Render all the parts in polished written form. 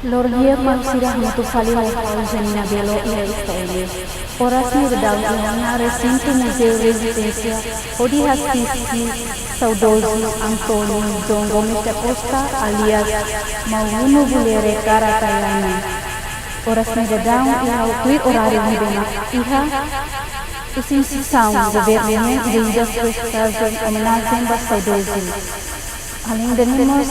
Lorgia mausirah mutusali Janina Belo e Israeli. Orasni redal na recinto Museu Resistência, onde assiste saudoso Antônio João Gomes da Costa, alias Mauno Bulere Karatayana. Orasni redal e ao queer horário de iha usinsisaw governo de das festas de homenagem ao saudoso. Além de nós,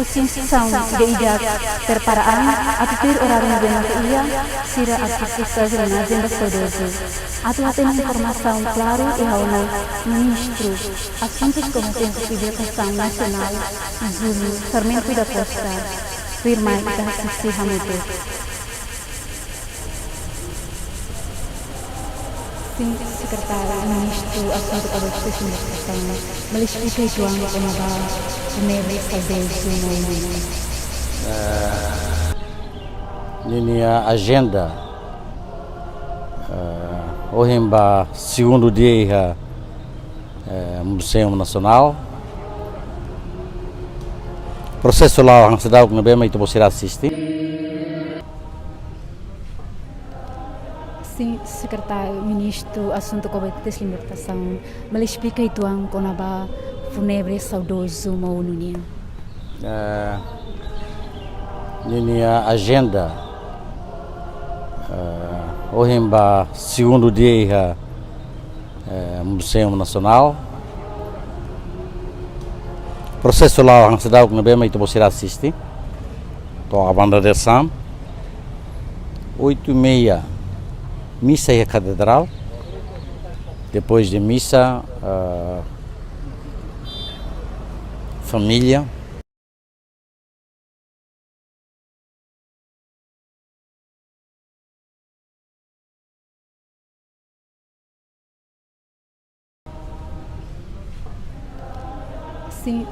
usinsisaw de idak perparaan at queer horário de ia sira at festas de homenagem ao saudoso. Ato ating informação claro e ao ministro Assuntos Comunicações e Educação Nacional, Júlio Sarmento da Costa, firma da Sisi Hamuto. Sekretar Ministro Assunto Comunicações e Educação, Malestika Ituang Pemaba, Neves Saudoso Nini a agenda ohimba segundo dia Museu Nacional processo lá ang sedau que bem itu você assistir. Sekretar Ministro Assunto Comunicações e Educação, Malestika Ituang Pemaba, Funebre Saudoso Maununia. Nini a agenda ohimba segundo dia Museu Nacional processo lá ang sedau que bem itu você assistir. Tô a banda de Sam 8:30 missa e a catedral. Depois de missa família.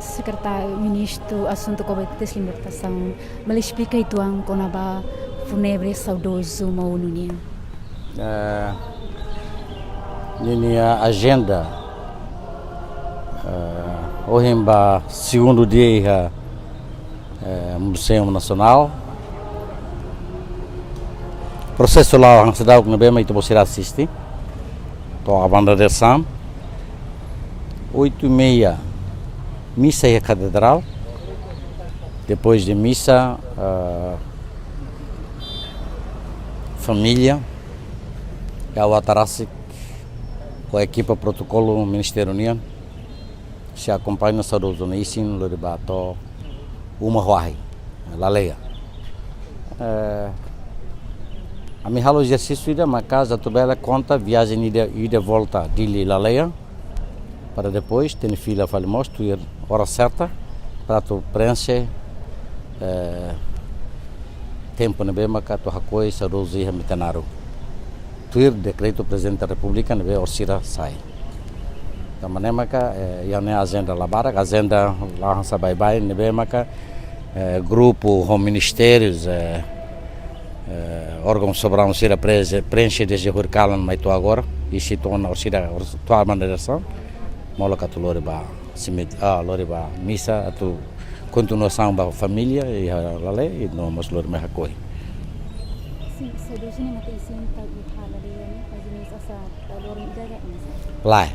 Sekretar Ministro Assunto Comunicações e Educação, Malestika Ituang Pemaba, Funebre Saudoso Maununia. Nini a agenda ohimba segundo dia Museu Nacional processo lá ang sedau que bem itu você assistir. Tô a banda de Sam 8:30 missa e a catedral. Depois de missa família. Ao Atarasik, com a equipa protocolo Ministério União, se acompanha saudoso Neisin, Loribato, uma Huahi, Laleia. A minha halo exercício ida, mas casa tubela conta viagem ida e volta de Laleia, para depois ter fila falimos, tu ir hora certa, para tu preencher tempo na bema que tu hakoi saudoso e mitenaru. Tuir decreto Presidente da República nebe orsira sai. Da maneira maka yang agenda labara, agenda lá sabai bai nebe maka grupo com ministérios órgãos soberano sira preenche desde Hurkalan mais tu agora e se torna orsira tua maneiração mola katulore ba simit lore ba missa atu continuação ba família e lale e no mas lore me hakoi. Lá,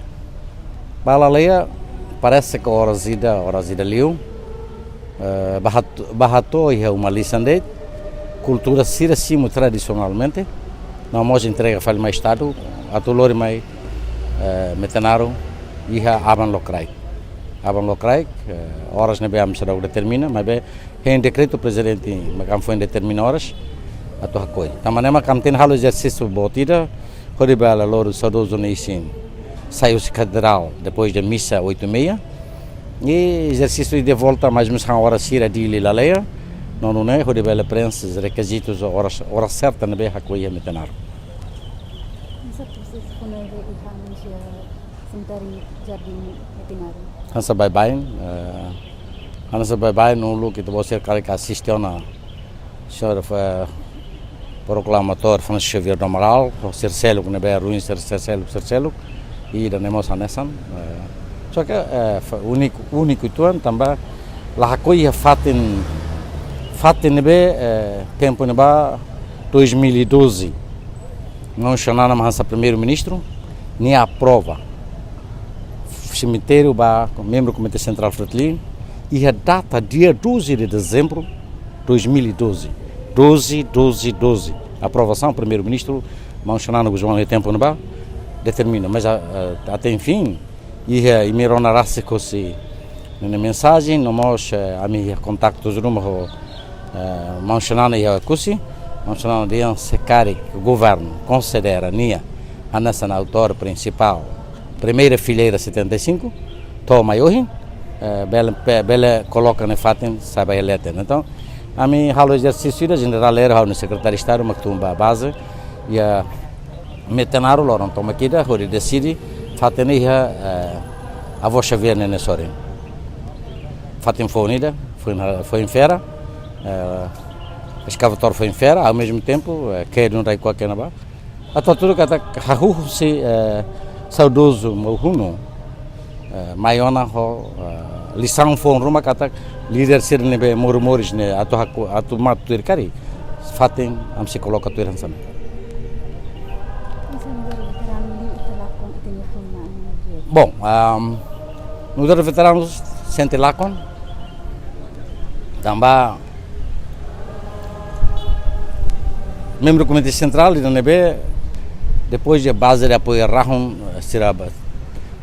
Balaleia parece que horas ida liu, bahato e uma lição cultura sira simo tradicionalmente, não hoje entrega faz mais estado, a tolore mais metenaram e aban locrai, horas nebe am será determina, mas bem em decreto presidente, mas am foi determina horas, a tua coi. Também mas am tem halo exercício botida, horibela loro saudoso neisin. Saiu-se catedral depois da missa 8:30 e exercício de volta mais ou menos a hora sira de Laleia, não é, rodebela prensa, requisitos, hora certa na beira que ia metenar. Hansa bye-bye, no look que você quer que assistiu na senhora foi proclamator Francisco Xavier do Amaral, Cercelo, que na beira ruim Cercelo, e da Nemosa Nessan. Só que único tuan também lá coisa fato nebe tempo neba 2012 não chamava mais primeiro-ministro nem aprova cemitério ba membro do Comitê Central Fretilin e a data dia 12 de dezembro 2012 12 aprovação primeiro-ministro não chamava o João tempo neba determina mas até enfim e me ronará-se com se na mensagem nós a minha contactos rumo mencionando e a cursi mencionando de se cari o governo considera nia a nossa autor principal primeira fileira 75 toma yohin bela coloca na fatem sabe eleta então a mim halo exercício da general era no secretário de estado mactumba base e a metenaru loron toma kida hori decide fatem a vossa ver na sore fatem fonida foi em feira escavator foi em feira ao mesmo tempo quer não rai qualquer naba a tudo kata hahu se saudoso mohuno maiona ho lição foi rumah kata líder ser nebe murmures ne atu matur kari fatem am se coloca tu heran sana bom no dos veteranos sente lacon também membro do Comitê Central e da NB depois de base de apoio rahum siraba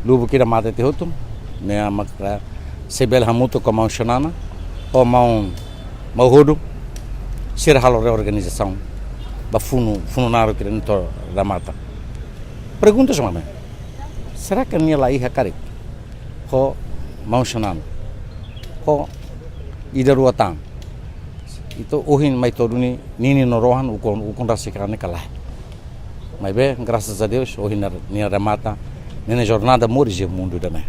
lubu kira mata tehutum ne amakra sebel hamuto como xanana ou mau rodo ser halo reorganização ba fununaro que dentro da mata pergunta chamame será que nia lá ia cari ho mau xanana ho ida ruatan itu uhin mai toduni nini norohan ukon rasikane kalah mas bem graças a Deus uhin nia remata nena jornada morige mundo dana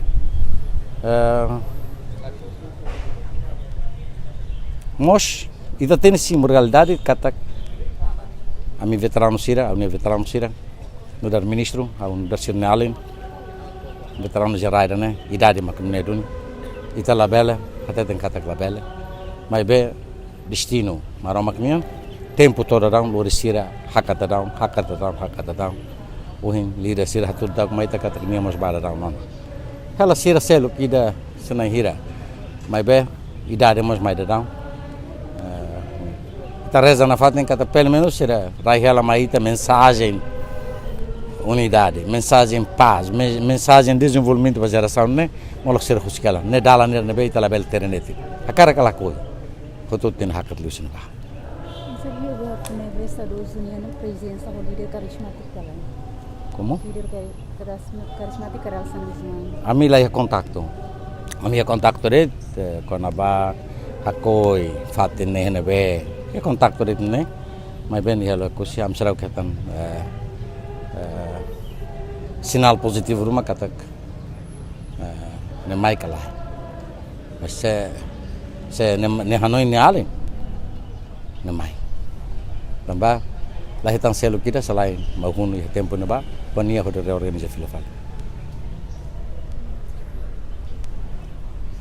nós ita tem sim moralidade kata a mi veterano sira no dar ministro a um nacional veterano geral dana idade makamne dun ita labela até tem kata labela mas bem destino maroma kamian tempo todo down lorisira hakata down uhin lida sira hatur dag mai taka taknia mas bara down non ela sira selo kida sena hira mai be idade mas mai down tareza na fatem kata pelo menos sira rai ela mai ta mensagem unidade mensagem paz mensagem desenvolvimento para geração né molok sira huskala ne dala ne be tala bel tereneti akara kala koi foto ten hakat lusin ba Seria o primeiro estadounidense na presença do líder carismático kala como líder carismático kala sangisman a mim lá é contacto red com a ba akoi fatin ne be é contacto red né mas bem ela ko siam serau ketan sinal positivo rumah kata ne mai kala mas se ne hanoi ne alin ne mai tambah lah hitang selo kita selain mahun ya tempo ne ba pania hoda reorganiza filofal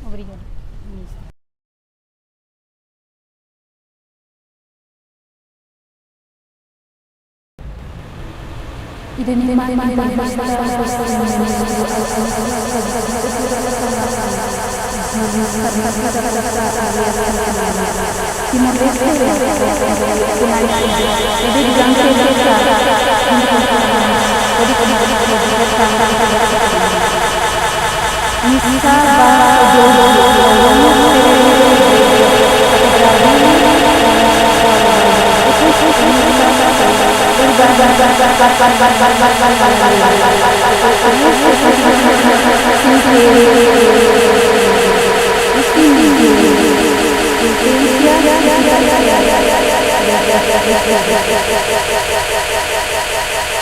obrigado